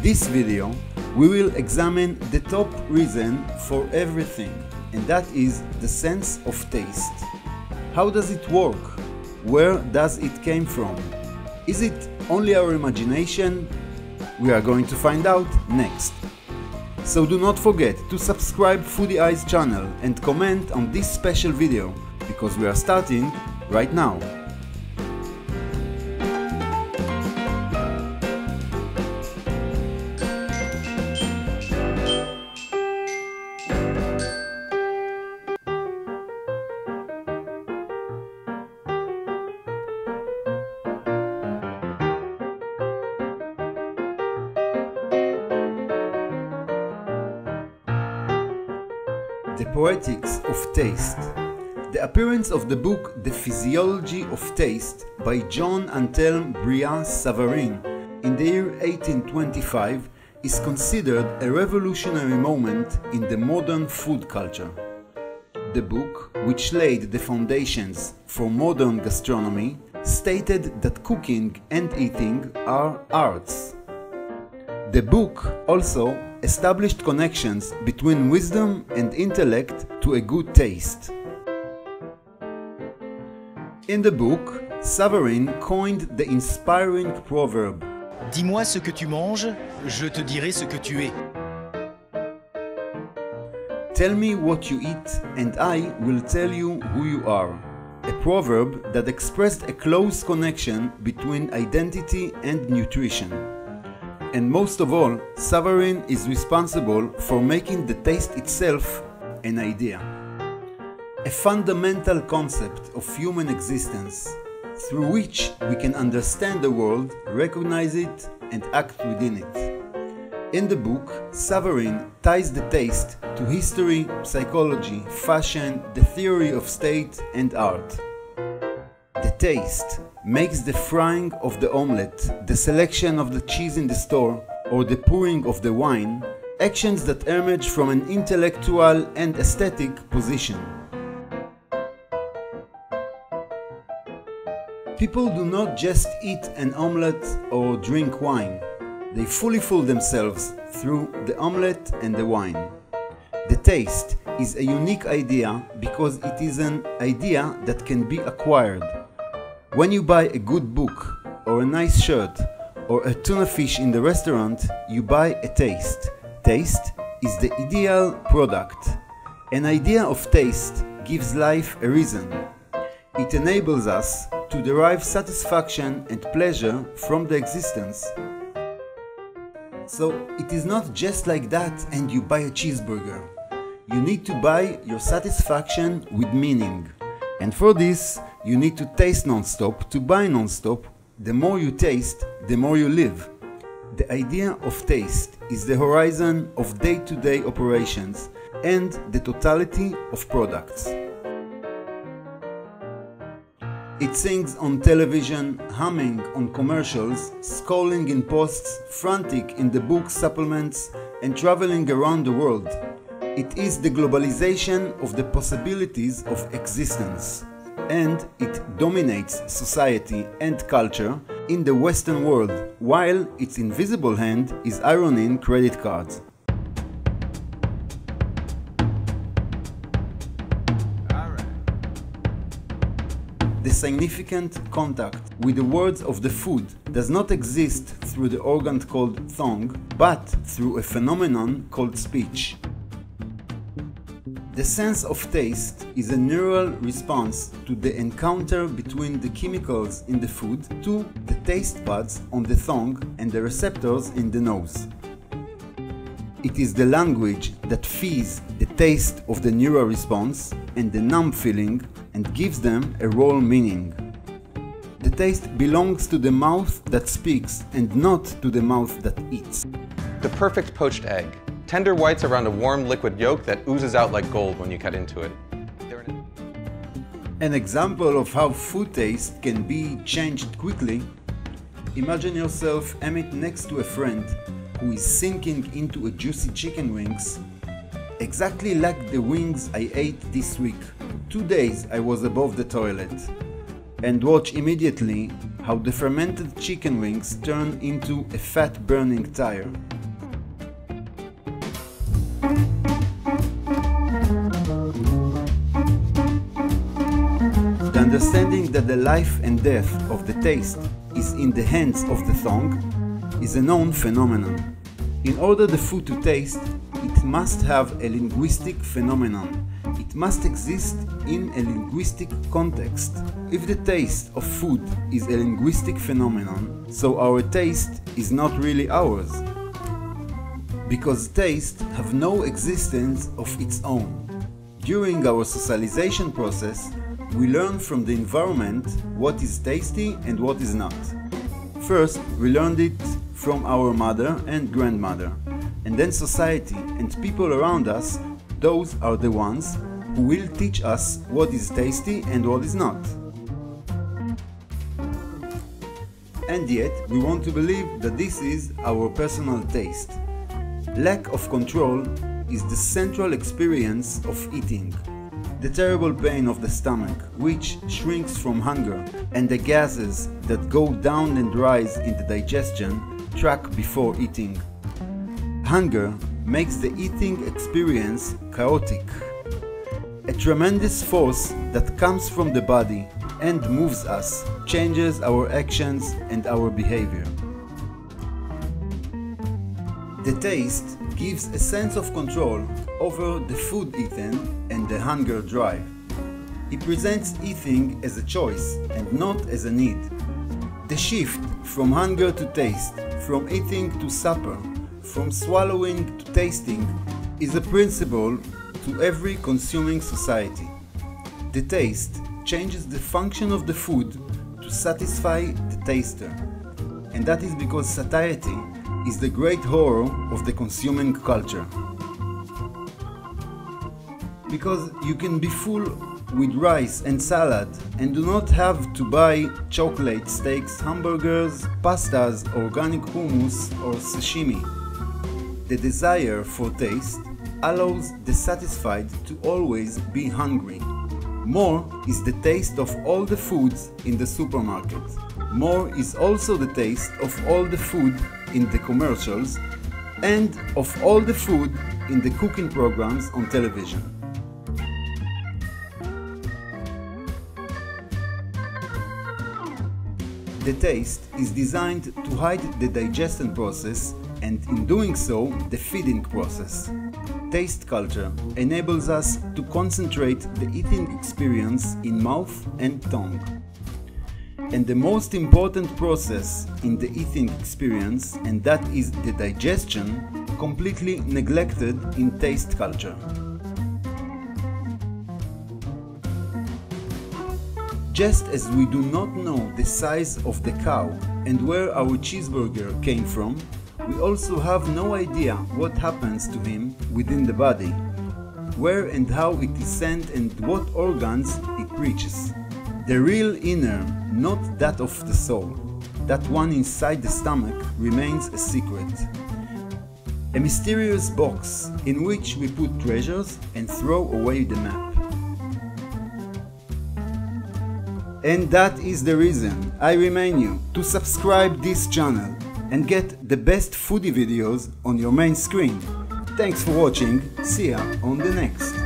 this video, we will examine the top reason for everything, and that is the sense of taste. How does it work? Where does it came from? Is it only our imagination? We are going to find out next. So do not forget to subscribe Foodie Eyes channel and comment on this special video, because we are starting right now. The Poetics of Taste. The appearance of the book The Physiology of Taste by Jean Anthelme Brillat-Savarin in the year 1825 is considered a revolutionary moment in the modern food culture. The book, which laid the foundations for modern gastronomy, stated that cooking and eating are arts. The book also established connections between wisdom and intellect to a good taste. In the book, Savarin coined the inspiring proverb, Dis-moi ce que tu manges, je te dirai ce que tu es. Tell me what you eat and I will tell you who you are. A proverb that expressed a close connection between identity and nutrition. And most of all, Savarin is responsible for making the taste itself an idea. A fundamental concept of human existence, through which we can understand the world, recognize it, and act within it. In the book, Savarin ties the taste to history, psychology, fashion, the theory of state, and art. The taste makes the frying of the omelette, the selection of the cheese in the store, or the pouring of the wine, actions that emerge from an intellectual and aesthetic position. People do not just eat an omelette or drink wine. They fully fool themselves through the omelette and the wine. The taste is a unique idea because it is an idea that can be acquired. When you buy a good book, or a nice shirt, or a tuna fish in the restaurant, you buy a taste. Taste is the ideal product. An idea of taste gives life a reason. It enables us to derive satisfaction and pleasure from the existence. So it is not just like that and you buy a cheeseburger. You need to buy your satisfaction with meaning. And for this, you need to taste non-stop to buy non-stop. The more you taste, the more you live. The idea of taste is the horizon of day-to-day operations and the totality of products. It sings on television, humming on commercials, scrolling in posts, frantic in the book supplements, and traveling around the world. It is the globalization of the possibilities of existence, and it dominates society and culture in the Western world, while its invisible hand is ironing credit cards. The significant contact with the words of the food does not exist through the organ called tongue, but through a phenomenon called speech. The sense of taste is a neural response to the encounter between the chemicals in the food to the taste buds on the tongue and the receptors in the nose. It is the language that feeds the taste of the neural response and the numb feeling and gives them a raw meaning. The taste belongs to the mouth that speaks and not to the mouth that eats. The perfect poached egg. Tender whites around a warm liquid yolk that oozes out like gold when you cut into it. An example of how food taste can be changed quickly. Imagine yourself next to a friend who is sinking into a juicy chicken wings, exactly like the wings I ate this week. 2 days I was above the toilet. And watch immediately how the fermented chicken wings turn into a fat-burning tire. understanding that the life and death of the taste is in the hands of the tongue is a known phenomenon. In order the food to taste, it must have a linguistic phenomenon. It must exist in a linguistic context. If the taste of food is a linguistic phenomenon, so our taste is not really ours. Because taste have no existence of its own. During our socialization process, we learn from the environment what is tasty and what is not. First, we learned it from our mother and grandmother, and then society and people around us, those are the ones who will teach us what is tasty and what is not. And yet, we want to believe that this is our personal taste. Lack of control is the central experience of eating. The terrible pain of the stomach, which shrinks from hunger, and the gases that go down and rise in the digestion track before eating. Hunger makes the eating experience chaotic. A tremendous force that comes from the body and moves us, changes our actions and our behavior. The taste gives a sense of control over the food eaten and the hunger drive. It presents eating as a choice and not as a need. The shift from hunger to taste, from eating to supper, from swallowing to tasting, is a principle to every consuming society. The taste changes the function of the food to satisfy the taster, and that is because satiety is the great horror of the consuming culture. Because you can be full with rice and salad and do not have to buy chocolate, steaks, hamburgers, pastas, organic hummus or sashimi. The desire for taste allows the satisfied to always be hungry. More is the taste of all the foods in the supermarket. More is also the taste of all the food in the commercials and of all the food in the cooking programs on television. The taste is designed to hide the digestion process and in doing so, the feeding process. Taste culture enables us to concentrate the eating experience in mouth and tongue. And the most important process in the eating experience, and that is the digestion, completely neglected in taste culture. Just as we do not know the size of the cow and where our cheeseburger came from, we also have no idea what happens to him within the body, where and how it is sent and what organs it reaches. The real inner, not that of the soul, that one inside the stomach, remains a secret. A mysterious box in which we put treasures and throw away the map. And that is the reason I remind you to subscribe this channel and get the best foodie videos on your main screen. Thanks for watching, see ya on the next.